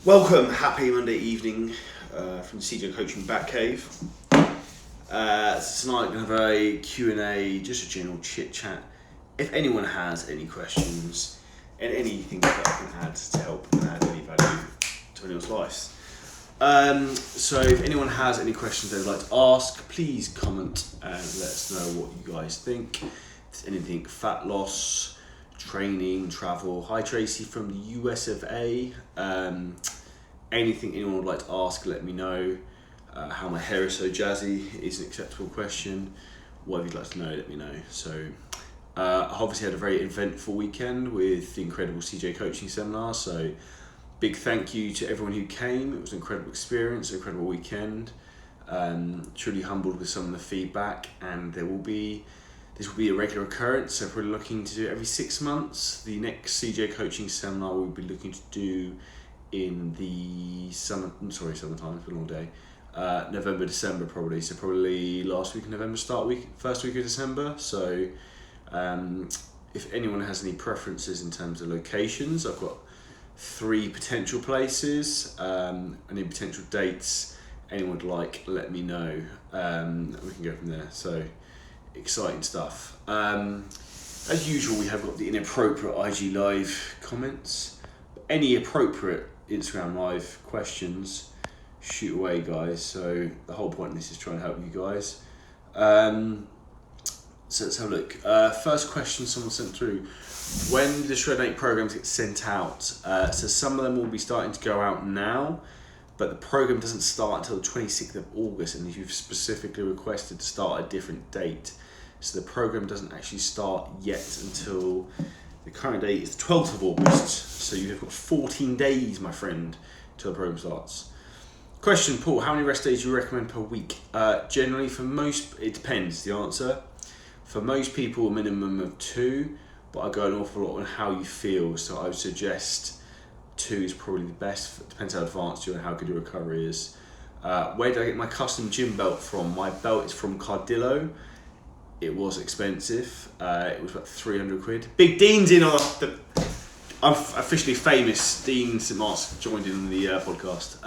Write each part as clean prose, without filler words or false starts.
Welcome, happy Monday evening from the CJ Coaching Batcave. Tonight we're going to have a Q&A, just a general chit chat. If anyone has any questions and anything that I can add to help and add any value to anyone's lives. So if anyone has any questions they'd like to ask, please comment and let us know what you guys think. If there's anything fat loss, training, travel. Hi Tracy from the US of A. Anything anyone would like to ask, let me know. How my hair is so jazzy is an acceptable question. Whatever you'd like to know, let me know. So I obviously had a very eventful weekend with the incredible CJ Coaching Seminar. So big thank you to everyone who came. It was an incredible experience, an incredible weekend. Truly humbled with some of the feedback, and this will be a regular occurrence. So if we're looking to do it every 6 months, the next CJ Coaching Seminar we'll be looking to do in the summertime, it's been a long day. November, December probably. So probably last week of November, first week of December. So if anyone has any preferences in terms of locations, I've got 3 potential places, any potential dates anyone would like, let me know. We can go from there. So exciting stuff. As usual, we have got the inappropriate IG Live comments. Any appropriate Instagram Live questions, shoot away, guys. So the whole point of this is trying to help you guys. So let's have a look. First question someone sent through. When do the Shreddin8 programs get sent out? So some of them will be starting to go out now, but the program doesn't start until the 26th of August, and you've specifically requested to start a different date. So the program doesn't actually start yet until the current date is the 12th of August. So you've got 14 days, my friend, till the program starts. Question, Paul, how many rest days do you recommend per week? Generally, for most, it depends, the answer. For most people, a minimum of 2, but I go an awful lot on how you feel. So I would suggest 2 is probably the best. It depends how advanced you are and how good your recovery is. Where did I get my custom gym belt from? My belt is from Cardillo. It was expensive. It was about 300 quid. Big Dean's in I'm officially famous. Dean St. Mark's joined in the podcast.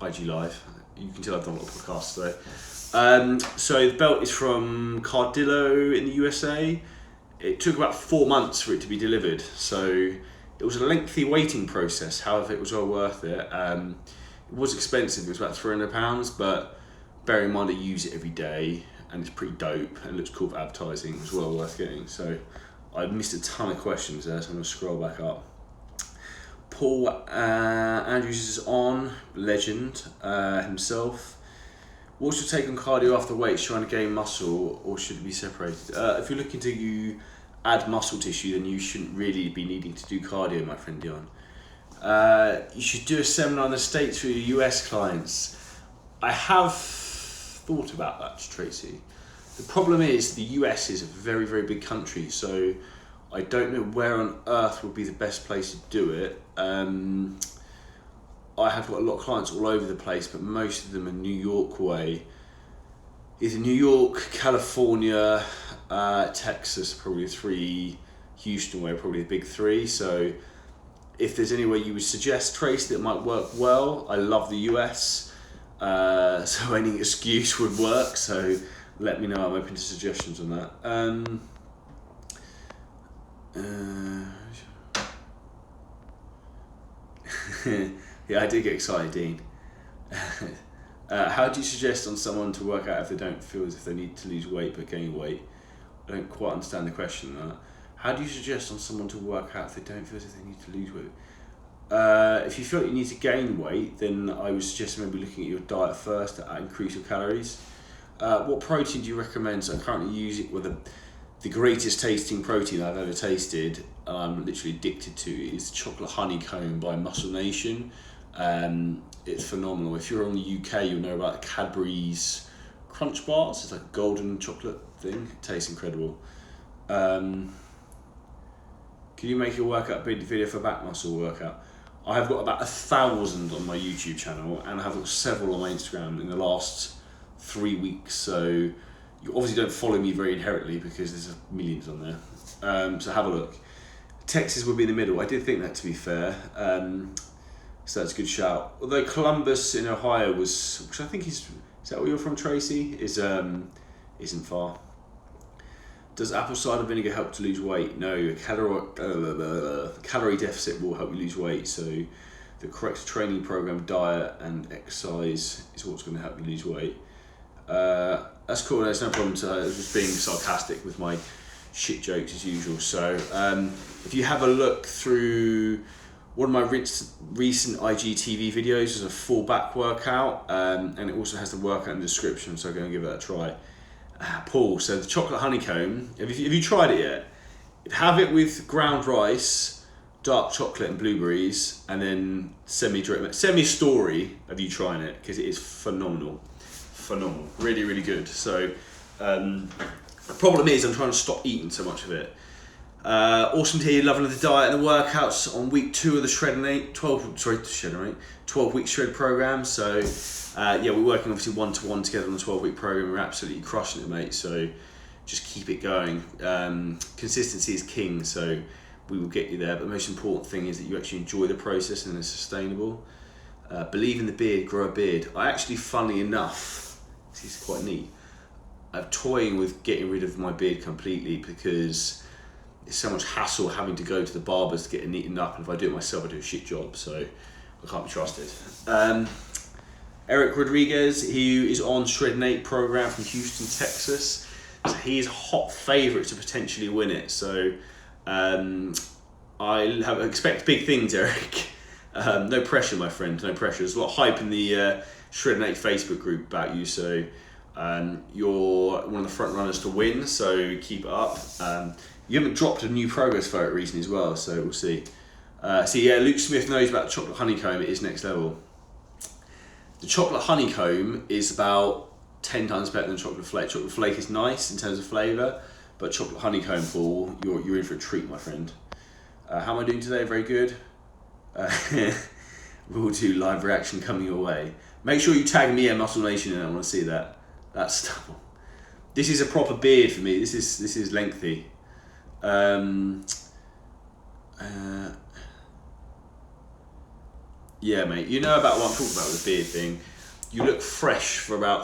IG Live. You can tell I've done a lot of podcasts today. So the belt is from Cardillo in the USA. It took about 4 months for it to be delivered. So it was a lengthy waiting process. However, it was well worth it. It was expensive. It was about £300, but bear in mind I use it every day and it's pretty dope and looks cool for advertising. It was well worth getting. So I missed a ton of questions there, so I'm going to scroll back up. Paul Andrews is on, legend himself. What's your take on cardio after weights, trying to gain muscle, or should it be separated? If you're looking to add muscle tissue, then you shouldn't really be needing to do cardio, my friend Dion. You should do a seminar in the States for your US clients. I have thought about that, Tracy. The problem is the US is a very, very big country, so I don't know where on earth would be the best place to do it. I have got a lot of clients all over the place, but most of them are New York way. Either New York, California, Texas, probably 3, Houston way, probably the big 3. So if there's any way you would suggest, Tracy, that might work well. I love the US, so any excuse would work. So let me know, I'm open to suggestions on that. Yeah, I did get excited, Dean. How do you suggest on someone to work out if they don't feel as if they need to lose weight but gain weight? I don't quite understand the question on that. How do you suggest on someone to work out if they don't feel as if they need to lose weight? If you feel like you need to gain weight, then I would suggest maybe looking at your diet first to increase your calories. What protein do you recommend? So I'm currently using the greatest tasting protein I've ever tasted, and I'm literally addicted to, is chocolate honeycomb by Muscle Nation. It's phenomenal. If you're on the UK, you'll know about Cadbury's Crunch Bars. It's like a golden chocolate thing. It tastes incredible. Can you make your workout video for back muscle workout? I have got about 1,000 on my YouTube channel, and I have got several on my Instagram in the last 3 weeks. So you obviously don't follow me very inherently because there's millions on there. So have a look. Texas would be in the middle. I did think that, to be fair. So that's a good shout. Although Columbus in Ohio was, which I think is that where you're from, Tracy? Isn't far. Does apple cider vinegar help to lose weight? No, a calorie deficit will help you lose weight. So the correct training program, diet, and exercise is what's going to help you lose weight. That's cool. There's no problem. Just being sarcastic with my shit jokes as usual. So if you have a look through one of my recent IGTV videos, is a full back workout, and it also has the workout in the description. So go and give that a try. Paul, so the chocolate honeycomb, have you tried it yet? Have it with ground rice, dark chocolate and blueberries, and then send me a story of you trying it, because it is phenomenal, really, really good. So the problem is I'm trying to stop eating so much of it. Awesome to hear you're loving the diet and the workouts on week 2 of the Shreddin8 12-week shred program. So we're working obviously one-to-one together on the 12-week program. We're absolutely crushing it, mate. So just keep it going. Consistency is king, so we will get you there. But the most important thing is that you actually enjoy the process and it's sustainable. Believe in the beard, grow a beard. I actually, funnily enough, this is quite neat, I'm toying with getting rid of my beard completely, because it's so much hassle having to go to the barbers to get it neatened up, and if I do it myself I do a shit job, so I can't be trusted. Eric Rodriguez, who is on Shreddin8 program from Houston, Texas, so he is a hot favourite to potentially win it. So I expect big things, Eric. No pressure, my friend, no pressure. There's a lot of hype in the Shreddin8 Facebook group about you, so you're one of the front runners to win, so keep it up. You haven't dropped a new progress photo recently as well, so we'll see. Luke Smith knows about the chocolate honeycomb. It is next level. The chocolate honeycomb is about 10 times better than chocolate flake. Chocolate flake is nice in terms of flavour, but chocolate honeycomb, Paul, you're in for a treat, my friend. How am I doing today? Very good. We'll do live reaction coming your way. Make sure you tag me at Muscle Nation, and I want to see that. That's stubble. This is a proper beard for me. This is lengthy. Yeah, mate, you know about what I'm talking about with the beard thing. You look fresh for about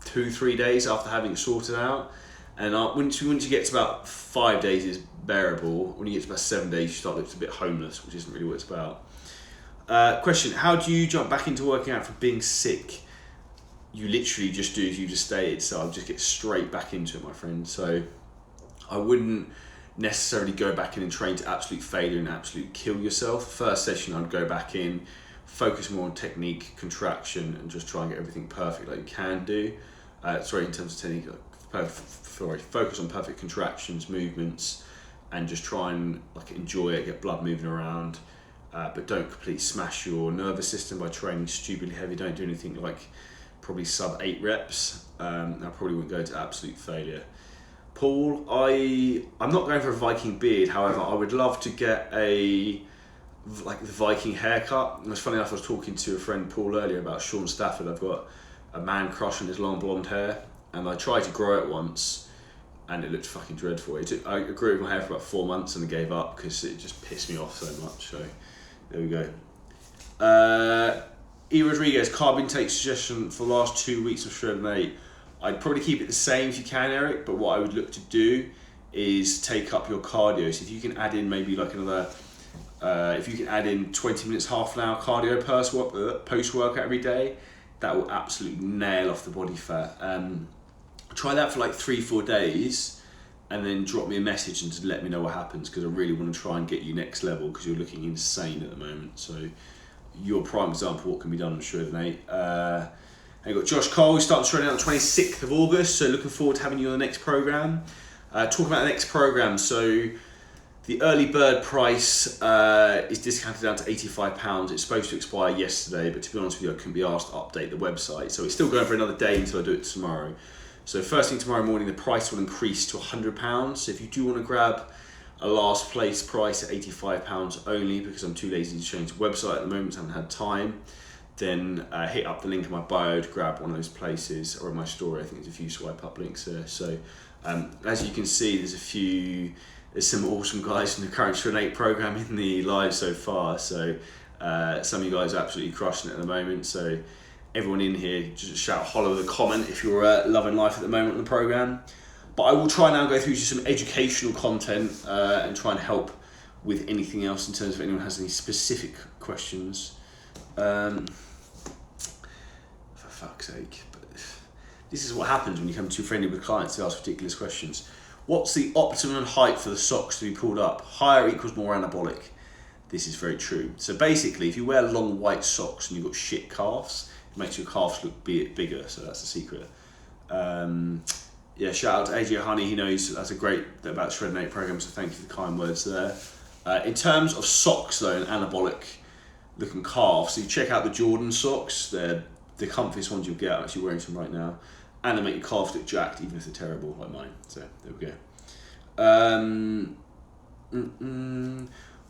2-3 days after having it sorted out, and once you get to about 5 days, it's bearable. When you get to about 7 days, you start looking a bit homeless, which isn't really what it's about. Question: how do you jump back into working out from being sick? You literally just do as you just stated, so I'll just get straight back into it, my friend. So I wouldn't necessarily go back in and train to absolute failure and absolute kill yourself. First session, I'd go back in, focus more on technique, contraction, and just try and get everything perfect like you can do. In terms of technique, focus on perfect contractions, movements, and just try and enjoy it, get blood moving around. But don't completely smash your nervous system by training stupidly heavy. Don't do anything like probably sub 8 reps. I probably wouldn't go to absolute failure. Paul, I'm not going for a Viking beard. However, I would love to get the Viking haircut. And it's funny enough, I was talking to a friend, Paul, earlier about Sean Stafford. I've got a man crush on his long blonde hair, and I tried to grow it once, and it looked fucking dreadful. I grew with my hair for about 4 months and I gave up because it just pissed me off so much. So there we go. E. Rodriguez, carb intake suggestion for the last 2 weeks of Shreddin8. I'd probably keep it the same if you can, Eric, but what I would look to do is take up your cardio. So if you can add in maybe another, if you can add in 20 minutes, half an hour cardio post-workout every day, that will absolutely nail off the body fat. Try that for 3-4 days, and then drop me a message and just let me know what happens, because I really want to try and get you next level, because you're looking insane at the moment. So you're a prime example of what can be done on Shreddin8. And you've got Josh Cole, who starts Shreddin8 on the 26th of August, so looking forward to having you on the next program. Talking about the next program, so the early bird price is discounted down to £85. It's supposed to expire yesterday, but to be honest with you, I couldn't be asked to update the website, so it's still going for another day until I do it tomorrow. So first thing tomorrow morning, the price will increase to £100. So if you do want to grab a last place price at £85 only, because I'm too lazy to change the website at the moment, so I haven't had time, then hit up the link in my bio to grab one of those places, or in my story. I think there's a few swipe up links there. So as you can see, there's a few there's some awesome guys in the current Shreddin8 program in the live so far. So some of you guys are absolutely crushing it at the moment. So everyone in here, just shout holler with a comment if you're loving life at the moment on the program. But I will try now go through some educational content and try and help with anything else in terms of anyone has any specific questions. For fuck's sake. But this is what happens when you become too friendly with clients to ask ridiculous questions. What's the optimum height for the socks to be pulled up? Higher equals more anabolic. This is very true. So basically, if you wear long white socks and you've got shit calves, it makes your calves look bigger, so that's the secret. Yeah, shout out to AJ Honey, he knows that's a great about the Shreddin8 program, so thank you for the kind words there. In terms of socks though, and anabolic looking calves, so you check out the Jordan socks, they're the comfiest ones you'll get. I'm actually wearing some right now. And they make your calves look jacked, even if they're terrible, like mine. So, there we go.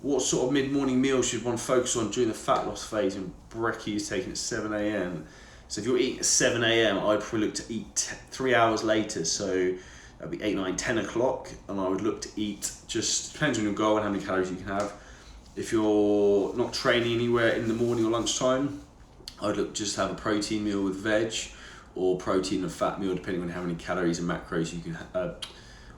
What sort of mid-morning meal should one focus on during the fat loss phase when brekkie is taken at 7 a.m? So if you're eating at 7 a.m, I'd probably look to eat 3 hours later. So that'd be 8, 9, 10 o'clock. And I would look to eat, just depends on your goal and how many calories you can have. If you're not training anywhere in the morning or lunchtime, I'd look just have a protein meal with veg, or protein and fat meal, depending on how many calories and macros you can,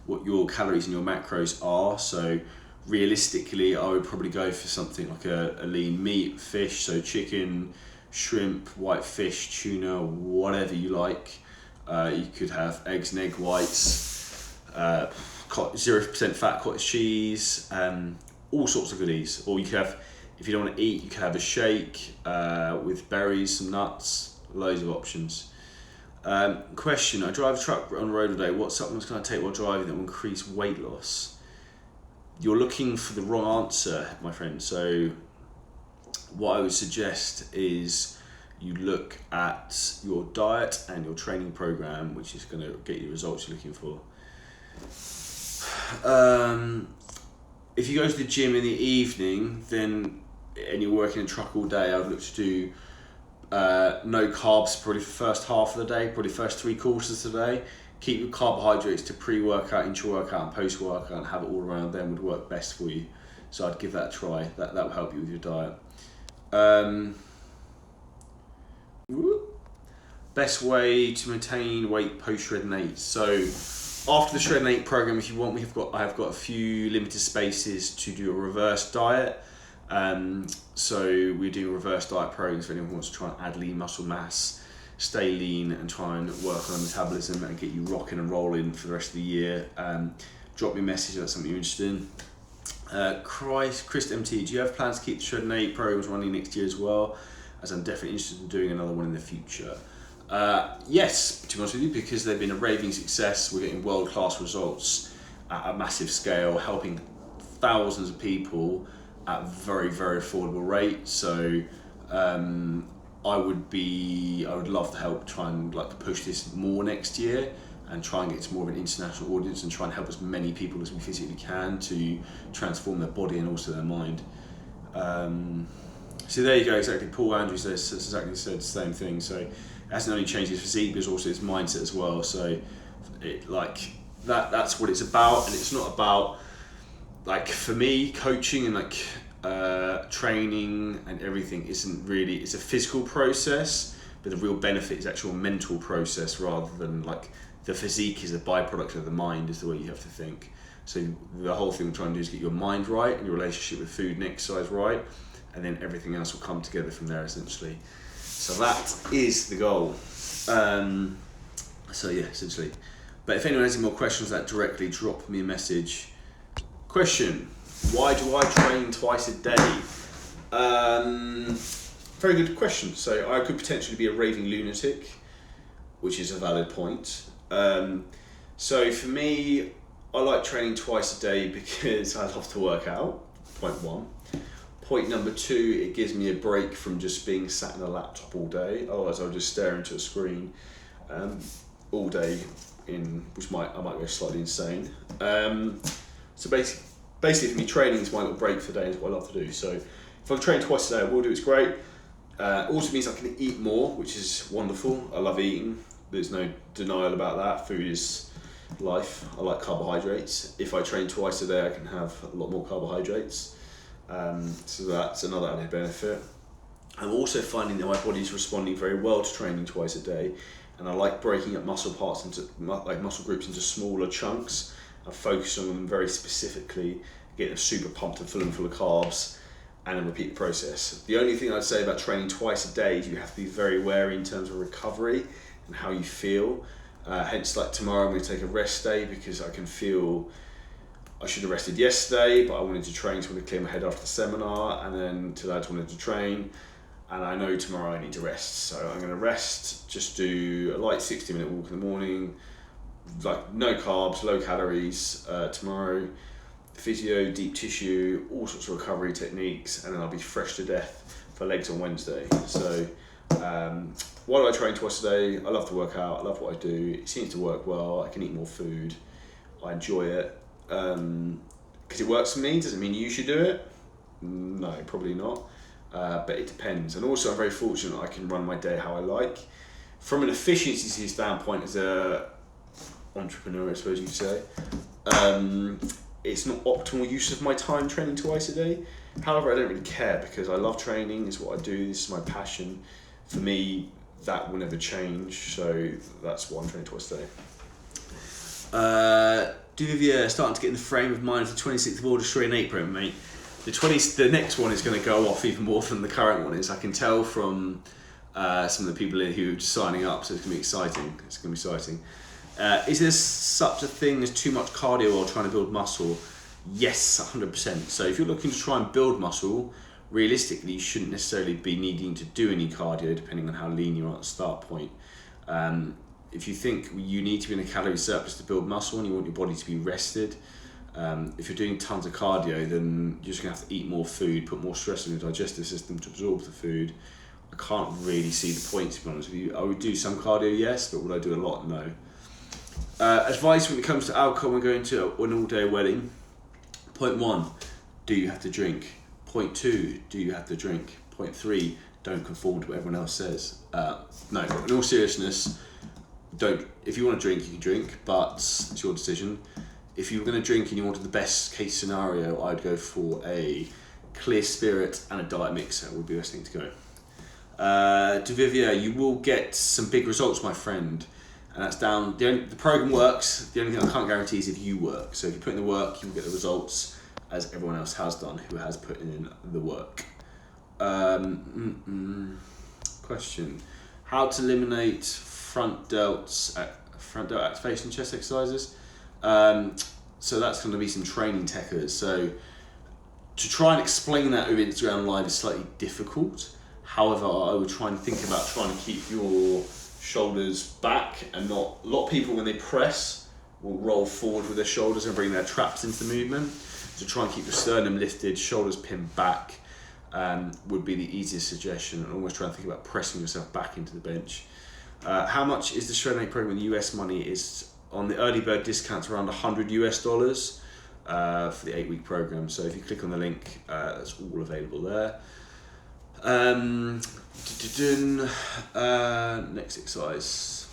what your calories and your macros are. So realistically, I would probably go for something like a lean meat, fish, so chicken, shrimp, white fish, tuna, whatever you like. You could have eggs and egg whites, 0% fat cottage cheese, all sorts of goodies. Or you could have, if you don't want to eat, you could have a shake with berries, some nuts, loads of options. Question, I drive a truck on the road all day. What supplements can I take while driving that will increase weight loss? You're looking for the wrong answer, my friend. So what I would suggest is you look at your diet and your training program, which is going to get you the results you're looking for. If you go to the gym in the evening, then and you're working a truck all day, I'd look to do no carbs probably for the first half of the day, probably first 3 quarters of the day. Keep your carbohydrates to pre-workout, intra-workout and post-workout, and have it all around then would work best for you. So I'd give that a try. That will help you with your diet. Best way to maintain weight post Shreddin8. So after the Shreddin8 program, if you want, I have got a few limited spaces to do a reverse diet. So we're doing reverse diet programs for anyone who wants to try and add lean muscle mass, stay lean and try and work on metabolism and get you rocking and rolling for the rest of the year. Drop me a message if that's something you're interested in. Chris MT, do you have plans to keep the Shreddin8 programs running next year as well? As I'm definitely interested in doing another one in the future. Yes, to be honest with you, because they've been a raving success. We're getting world-class results at a massive scale, helping thousands of people at a very, very affordable rate. So I would love to help try and push this more next year and try and get to more of an international audience and try and help as many people as we physically can to transform their body and also their mind. So there you go, exactly. Paul Andrews has exactly said the same thing. So it hasn't only changed his physique, but also his mindset as well. So that's what it's about. And it's not about, for me, coaching and training and everything isn't really, it's a physical process, but the real benefit is actual mental process rather than the physique is a byproduct of the mind, is the way you have to think. So the whole thing we're trying to do is get your mind right and your relationship with food and exercise right, and then everything else will come together from there essentially. So that is the goal. So yeah, essentially. But if anyone has any more questions on that directly, drop me a message. Question, why do I train twice a day? Very good question. So I could potentially be a raving lunatic, which is a valid point. So for me, I like training twice a day because I love to work out, point 1. Point number 2, it gives me a break from just being sat in a laptop all day. Otherwise, I'll just stare into a screen all day, which I might go slightly insane. So basically for me, training is my little break for the day, is what I love to do. So if I train twice a day, I will do, it's great. Also means I can eat more, which is wonderful. I love eating. There's no denial about that. Food is life. I like carbohydrates. If I train twice a day, I can have a lot more carbohydrates. So that's another added benefit. I'm also finding that my body's responding very well to training twice a day, and I like breaking up muscle parts into muscle groups into smaller chunks and focusing on them very specifically, getting them super pumped and full of carbs, and then repeat the process. The only thing I'd say about training twice a day is you have to be very wary in terms of recovery and how you feel. Hence, like tomorrow I'm going to take a rest day because I can feel I should have rested yesterday, but I wanted to train, so I wanted to clear my head after the seminar, and then today I just wanted to train, and I know tomorrow I need to rest. So I'm going to rest, just do a light 60-minute walk in the morning, like no carbs, low calories tomorrow, physio, deep tissue, all sorts of recovery techniques, and then I'll be fresh to death for legs on Wednesday. So why do I train twice a day? I love to work out, I love what I do, it seems to work well, I can eat more food, I enjoy it. Because it works for me, does it mean you should do it? No, probably not, but it depends. And also I'm very fortunate I can run my day how I like. From an efficiency standpoint, as a entrepreneur, I suppose you could say, it's not optimal use of my time training twice a day. However, I don't really care because I love training, it's what I do, this is my passion. For me, that will never change, so that's why I'm training twice a day. Duvivier, starting to get in the frame of mind for the 26th of August Shreddin8 program, mate. The next one is going to go off even more than the current one is. I can tell from some of the people who are signing up, so it's going to be exciting. Is there such a thing as too much cardio while trying to build muscle? Yes, 100%. So if you're looking to try and build muscle, realistically, you shouldn't necessarily be needing to do any cardio, depending on how lean you are at the start point. If you think you need to be in a calorie surplus to build muscle and you want your body to be rested, if you're doing tons of cardio, then you're just going to have to eat more food, put more stress on your digestive system to absorb the food. I can't really see the point, to be honest with you. I would do some cardio, yes, but would I do a lot? No. Advice when it comes to alcohol when going to an all-day wedding. Point 1, do you have to drink? Point 2, do you have to drink? Point 3, don't conform to what everyone else says. No, in all seriousness, don't. If you want to drink, you can drink, but it's your decision. If you were going to drink and you wanted the best case scenario, I'd go for a clear spirit and a diet mixer would be the best thing to go. To Vivier, you will get some big results, my friend, and that's down. The program works. The only thing I can't guarantee is if you work. So if you put in the work, you will get the results as everyone else has done who has put in the work. Question: how to eliminate front delt activation chest exercises? So that's going to be some training techers. So to try and explain that over Instagram Live is slightly difficult. However, I would try and think about trying to keep your shoulders back and not. A lot of people when they press will roll forward with their shoulders and bring their traps into the movement. So try and keep your sternum lifted, shoulders pinned back would be the easiest suggestion. And always try and think about pressing yourself back into the bench. How much is the Shreddin8 program in US money? Is on the early bird discounts around $100 for the 8-week program. So if you click on the link, that's all available there. Next exercise.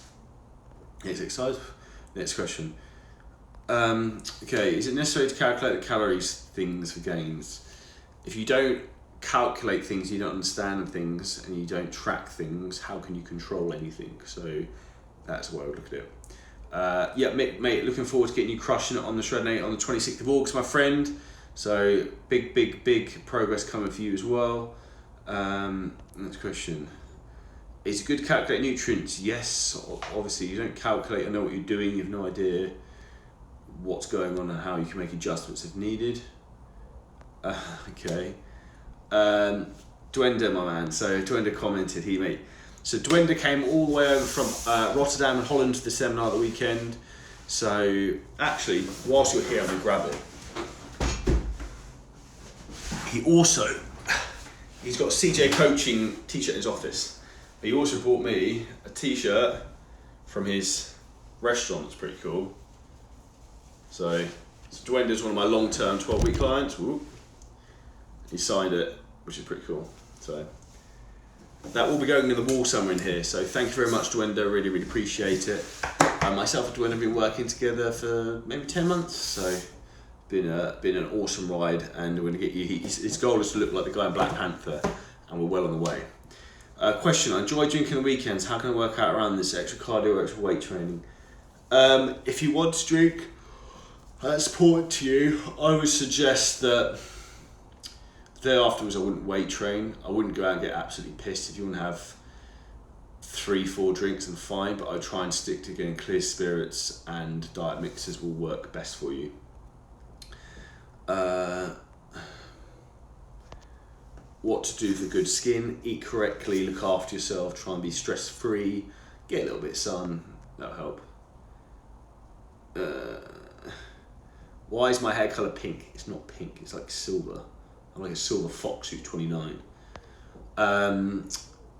Next question. Okay, is it necessary to calculate the calories things for gains? If you don't calculate things, you don't understand things, and you don't track things, how can you control anything? So that's the way I would look at it. Yeah, mate, looking forward to getting you crushing it on the Shreddin8 on the 26th of August, my friend. So big progress coming for you as well. Next question. Is it good to calculate nutrients? Yes, obviously you don't calculate and know what you're doing, you have no idea what's going on and how you can make adjustments if needed. Okay. Dwender, my man. So Dwender commented, So Dwender came all the way over from Rotterdam and Holland to the seminar at the weekend. So actually, whilst you're here, I'm going to grab it. He's got a CJ Coaching t-shirt in his office. But he also bought me a t-shirt from his restaurant. It's pretty cool. So Dwender's one of my long-term 12-week clients. Whoop. He signed it, which is pretty cool. So that will be going in the wall somewhere in here. So thank you very much, Dwender. Really appreciate it. Myself and Dwayne have been working together for maybe 10 months, so been an awesome ride, and we're going to get you. His goal is to look like the guy in Black Panther, and we're well on the way. Question: I enjoy drinking on weekends. How can I work out around this? Extra cardio or extra weight training? If you want to drink, that's important to you. I would suggest that the day afterwards I wouldn't weight train. I wouldn't go out and get absolutely pissed. If you want to have 3-4 drinks, then fine, but I try and stick to getting clear spirits, and diet mixes will work best for you. What to do for good skin: eat correctly, look after yourself, try and be stress free, get a little bit of sun, that'll help. Why is my hair colour pink? It's not pink, it's like silver. I'm like a silver fox who's 29.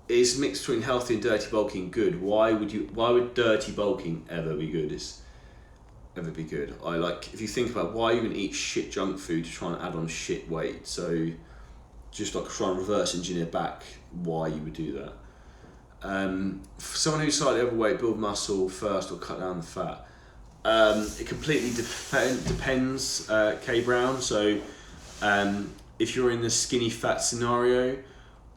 Is mix between healthy and dirty bulking good? Why would dirty bulking ever be good? If you think about why you even eat shit junk food to try and add on shit weight, so just like try and reverse engineer back why you would do that. For someone who's slightly overweight, build muscle first or cut down the fat. It completely depends, K Brown. So if you're in the skinny fat scenario,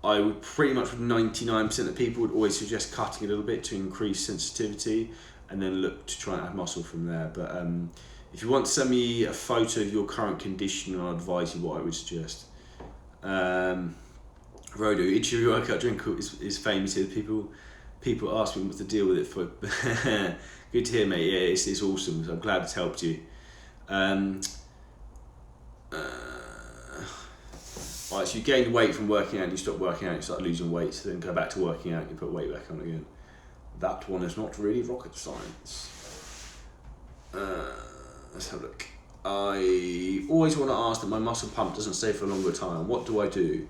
I would pretty much with 99% of people would always suggest cutting a little bit to increase sensitivity, and then look to try and add muscle from there. But if you want to send me a photo of your current condition, I'll advise you what I would suggest. Rodo, each of your workout drink is famous here. People ask me what's the deal with it for. Good to hear, mate. Yeah, it's awesome. So I'm glad it's helped you. Right, so you gained weight from working out, and you stop working out, you start losing weight, so then go back to working out, and you put weight back on again. That one is not really rocket science. Let's have a look. I always want to ask that my muscle pump doesn't stay for a longer time. What do I do?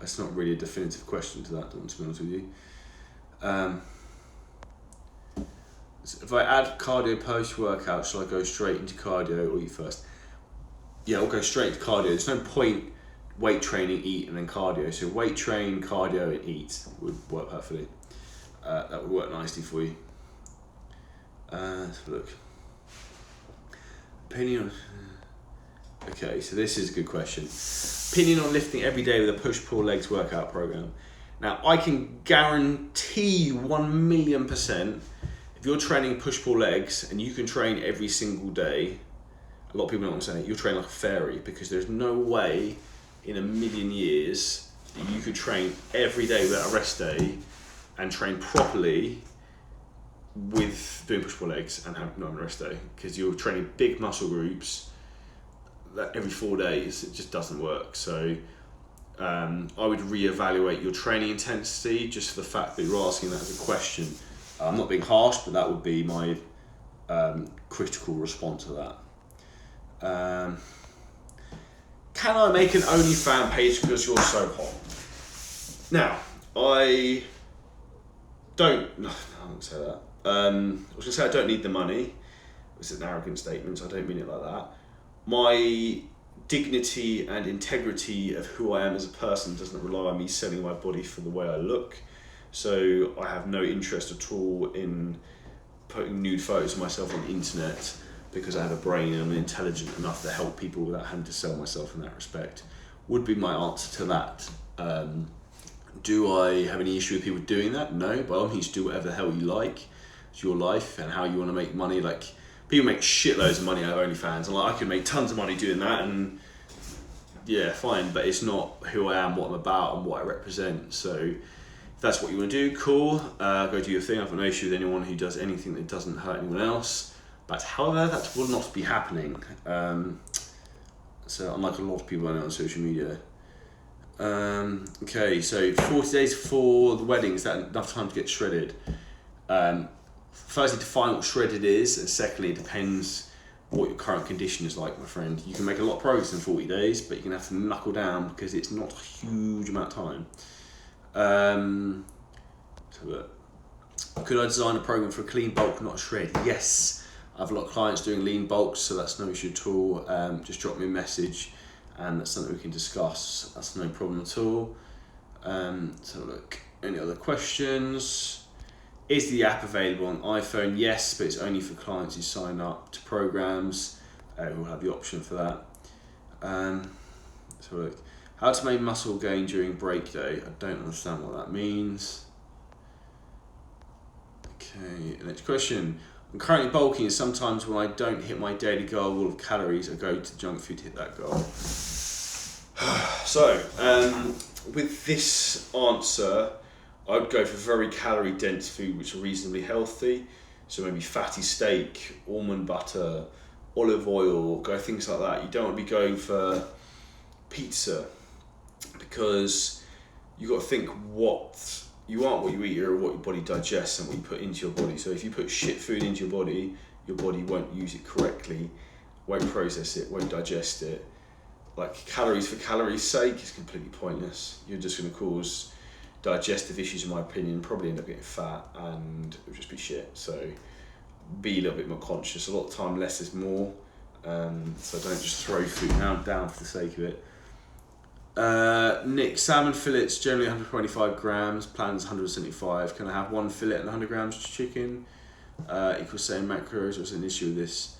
It's not really a definitive question to that, to be honest with you. If I add cardio post-workout, shall I go straight into cardio or eat first? Yeah, I'll go straight to cardio. There's no point weight training, eat, and then cardio. So weight train, cardio, and eat would work perfectly. That would work nicely for you. Let's have a look. Opinion on... Okay, so this is a good question. Opinion on lifting every day with a push-pull legs workout program. Now, I can guarantee you 1,000,000%, if you're training push-pull legs and you can train every single day, a lot of people don't want to say it, you'll train like a fairy, because there's no way in a million years that you could train every day without a rest day and train properly with doing push-pull legs and not having a rest day, because you're training big muscle groups that every 4 days. It just doesn't work. So I would reevaluate your training intensity, just for the fact that you're asking that as a question. I'm not being harsh, but that would be my critical response to that. Can I make an OnlyFans page because you're so hot? Now, I don't say that. I was going to say I don't need the money. It's an arrogant statement, so I don't mean it like that. My dignity and integrity of who I am as a person doesn't rely on me selling my body for the way I look. So I have no interest at all in putting nude photos of myself on the internet, because I have a brain and I'm intelligent enough to help people without having to sell myself in that respect. Would be my answer to that. Do I have any issue with people doing that? No, by all means do whatever the hell you like. It's your life and how you want to make money. Like, people make shitloads of money out of OnlyFans, and like, I could make tons of money doing that, and yeah, fine, but it's not who I am, what I'm about, and what I represent. So if that's what you want to do, cool, go do your thing. I've got no issue with anyone who does anything that doesn't hurt anyone else. But however, that will not be happening. So unlike a lot of people I know on social media. Okay, so 40 days before the wedding, is that enough time to get shredded? Firstly, define what shredded is, and secondly, it depends what your current condition is like, my friend. You can make a lot of progress in 40 days, but you're going to have to knuckle down because it's not a huge amount of time. So could I design a program for a clean bulk, not a shred? Yes. I have a lot of clients doing lean bulks, so that's no issue at all. Just drop me a message and that's something we can discuss. That's no problem at all. So look, any other questions? Is the app available on iPhone? Yes, but it's only for clients who sign up to programs. We'll have the option for that. So look, how to make muscle gain during break day. I don't understand what that means. Okay, next question. I'm currently bulking, and sometimes when I don't hit my daily goal of calories, I go to junk food to hit that goal. So, with this answer, I'd go for very calorie dense food which are reasonably healthy. So maybe fatty steak, almond butter, olive oil, go things like that. You don't want to be going for pizza, because you got to think what you aren't what you eat, or what your body digests and what you put into your body. So if you put shit food into your body won't use it correctly, won't process it, won't digest it. Like calories for calories' sake is completely pointless. You're just going to cause digestive issues, in my opinion, probably end up getting fat, and it'll just be shit. So be a little bit more conscious. A lot of time, less is more. So don't just throw food down for the sake of it. Nick, salmon fillets generally 125 grams, plans 175. Can I have one fillet and 100 grams of chicken? Equals same macros. What's an issue with this?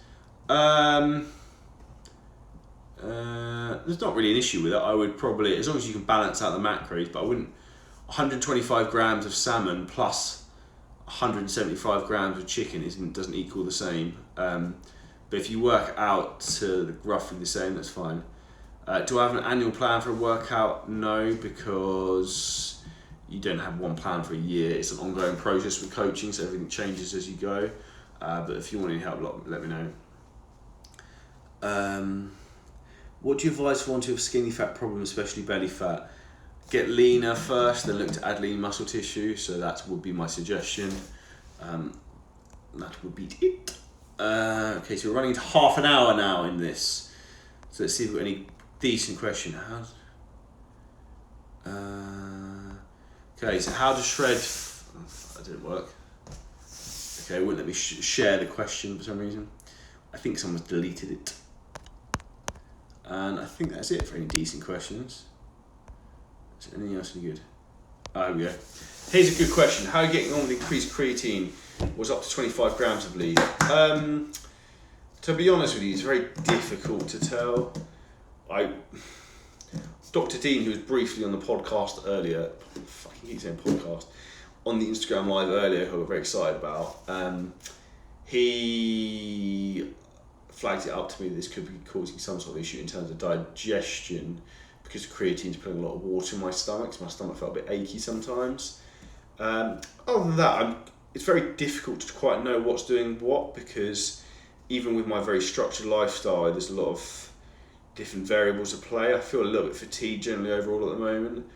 There's not really an issue with it. I would probably, as long as you can balance out the macros, but I wouldn't. 125 grams of salmon plus 175 grams of chicken doesn't equal the same. But if you work out to roughly the same, that's fine. Do I have an annual plan for a workout? No, because you don't have one plan for a year. It's an ongoing process with coaching, so everything changes as you go. But if you want any help, let me know. What do you advise for one to have skinny fat problem, especially belly fat? Get leaner first, then look to add lean muscle tissue. So that would be my suggestion. That would be it. Okay, so we're running into half an hour now in this. So let's see if we've got any decent question. Okay, so how to shred... That didn't work. Okay, it wouldn't let me share the question for some reason. I think someone's deleted it. And I think that's it for any decent questions. Is there anything else any good? Oh, here we go. Here's a good question. How are you getting on with increased creatine? Was up to 25 grams of lead. To be honest with you, it's very difficult to tell. Dr. Dean, who was briefly on the podcast earlier, fucking keep saying podcast, on the Instagram live earlier, who I got very excited about, he flagged it up to me that this could be causing some sort of issue in terms of digestion, because the creatine's putting a lot of water in my stomach, so my stomach felt a bit achy sometimes. Other than that, it's very difficult to quite know what's doing what, because even with my very structured lifestyle, there's a lot of different variables at play. I feel a little bit fatigued generally overall at the moment,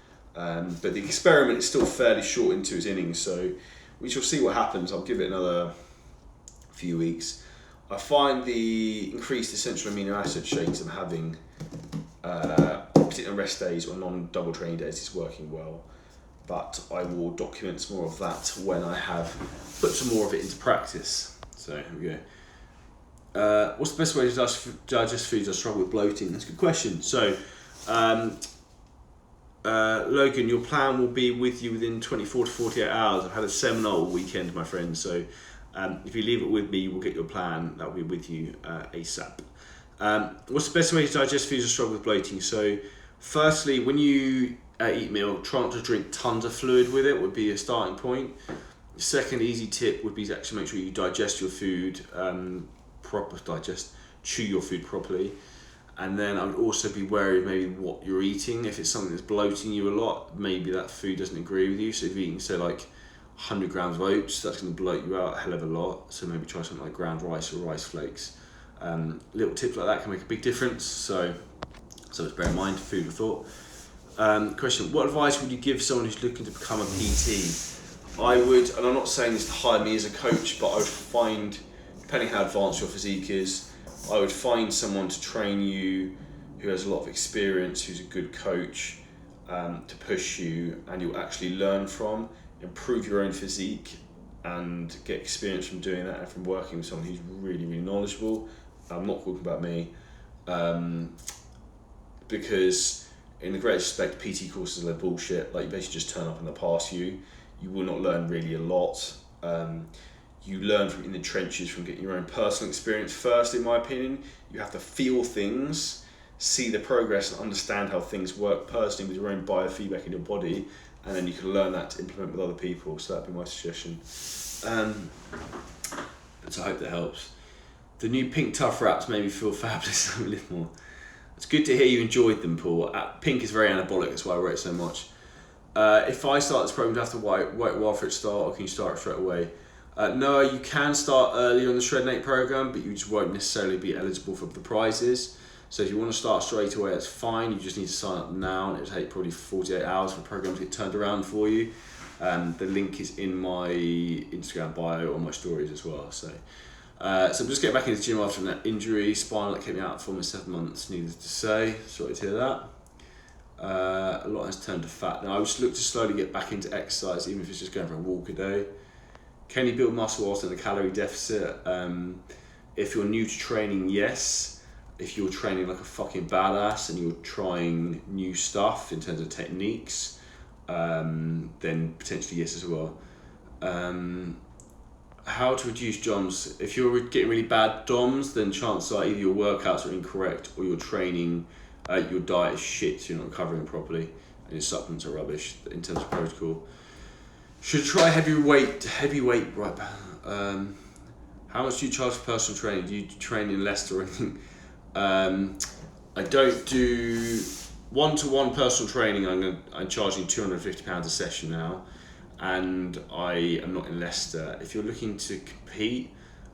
but the experiment is still fairly short into its innings, so we shall see what happens. I'll give it another few weeks. I find the increased essential amino acid shakes I'm having, particularly on rest days or non-double training days, is working well, but I will document some more of that when I have put some more of it into practice. So here we go. What's the best way to digest foods I struggle with bloating? That's a good question. So, Logan, your plan will be with you within 24 to 48 hours. I've had a seminar all weekend, my friend, so if you leave it with me, you will get your plan. That will be with you ASAP. What's the best way to digest foods I struggle with bloating? So, firstly, when you eat meal, try not to drink tons of fluid with it, would be a starting point. Second easy tip would be to actually make sure you digest your food, chew your food properly. And then I would also be wary of maybe what you're eating. If it's something that's bloating you a lot, maybe that food doesn't agree with you. So if you're eating, say, like 100 grams of oats, that's going to bloat you out a hell of a lot. So maybe try something like ground rice or rice flakes. Little tips like that can make a big difference. So just bear in mind, food for thought. Question, what advice would you give someone who's looking to become a PT? I would, and I'm not saying this to hire me as a coach, but I would find, depending how advanced your physique is, I would find someone to train you who has a lot of experience, who's a good coach, to push you, and you'll actually learn from, improve your own physique, and get experience from doing that and from working with someone who's really, really knowledgeable. I'm not talking about me, because in the greatest respect, PT courses are bullshit. Like, you basically just turn up and they'll pass you. You will not learn really a lot. You learn from in the trenches from getting your own personal experience first, in my opinion. You have to feel things, see the progress, and understand how things work personally with your own biofeedback in your body, and then you can learn that to implement with other people. So that'd be my suggestion. So I hope that helps. The new Pink Tough Wraps made me feel fabulous a little more. It's good to hear you enjoyed them, Paul. Pink is very anabolic, that's why I rate it so much. If I start this program, do I have to wait a while for it to start, or can you start it straight away? No, you can start earlier on the Shreddin8 program, but you just won't necessarily be eligible for the prizes. So if you want to start straight away, that's fine. You just need to sign up now, and it'll take probably 48 hours for the program to get turned around for you. The link is in my Instagram bio or my stories as well. So I'm just getting back into the gym after that injury, spinal that kept me out for almost 7 months, needless to say. Sorry to hear that. A lot has turned to fat. Now I just look to slowly get back into exercise, even if it's just going for a walk a day. Can you build muscle whilst in a calorie deficit? If you're new to training, yes. If you're training like a fucking badass and you're trying new stuff in terms of techniques, then potentially yes as well. How to reduce DOMs? If you're getting really bad DOMs, then chances are either your workouts are incorrect or your training, your diet is shit, so you're not recovering properly, and your supplements are rubbish in terms of protocol. Should try heavyweight, right? How much do you charge for personal training? Do you train in Leicester or anything? I don't do one-to-one personal training. I'm charging £250 a session now, and I am not in Leicester. If you're looking to compete,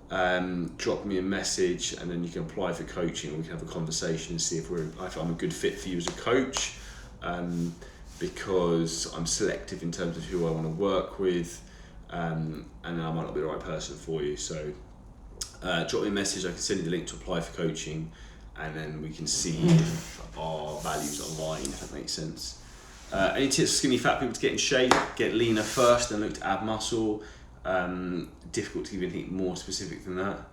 drop me a message, and then you can apply for coaching, and we can have a conversation and see if I'm a good fit for you as a coach. Because I'm selective in terms of who I want to work with, and then I might not be the right person for you. So drop me a message, I can send you the link to apply for coaching, and then we can see if our values align, if that makes sense. Any tips for skinny fat people to get in shape? Get leaner first, then look to add muscle. Difficult to give anything more specific than that.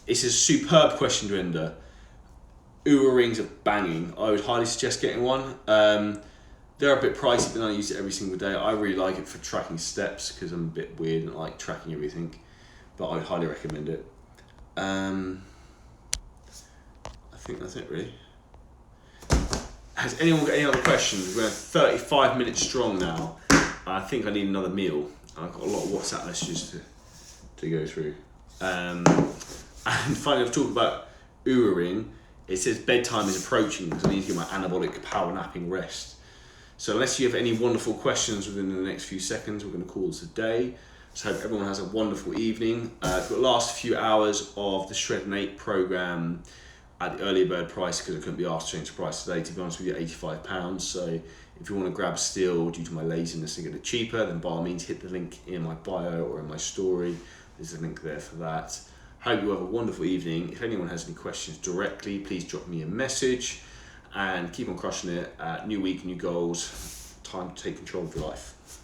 It's a superb question, Dwinder. Oura rings are banging. I would highly suggest getting one. They're a bit pricey, but I use it every single day. I really like it for tracking steps because I'm a bit weird and I like tracking everything, but I would highly recommend it. I think that's it really. Has anyone got any other questions? We're 35 minutes strong now. I think I need another meal. I've got a lot of WhatsApp messages to go through. And finally, I've talked about Oura Ring. It says bedtime is approaching because I need to get my anabolic power napping rest. So unless you have any wonderful questions within the next few seconds, we're going to call this a day. So I hope everyone has a wonderful evening. We've got the last few hours of the Shreddin8 program at the early bird price because I couldn't be asked to change the price today, to be honest with you, £85. So if you want to grab still due to my laziness and get it cheaper, then by all means hit the link in my bio or in my story. There's a link there for that. Hope you have a wonderful evening. If anyone has any questions directly, please drop me a message. And keep on crushing it. New week, new goals. Time to take control of your life.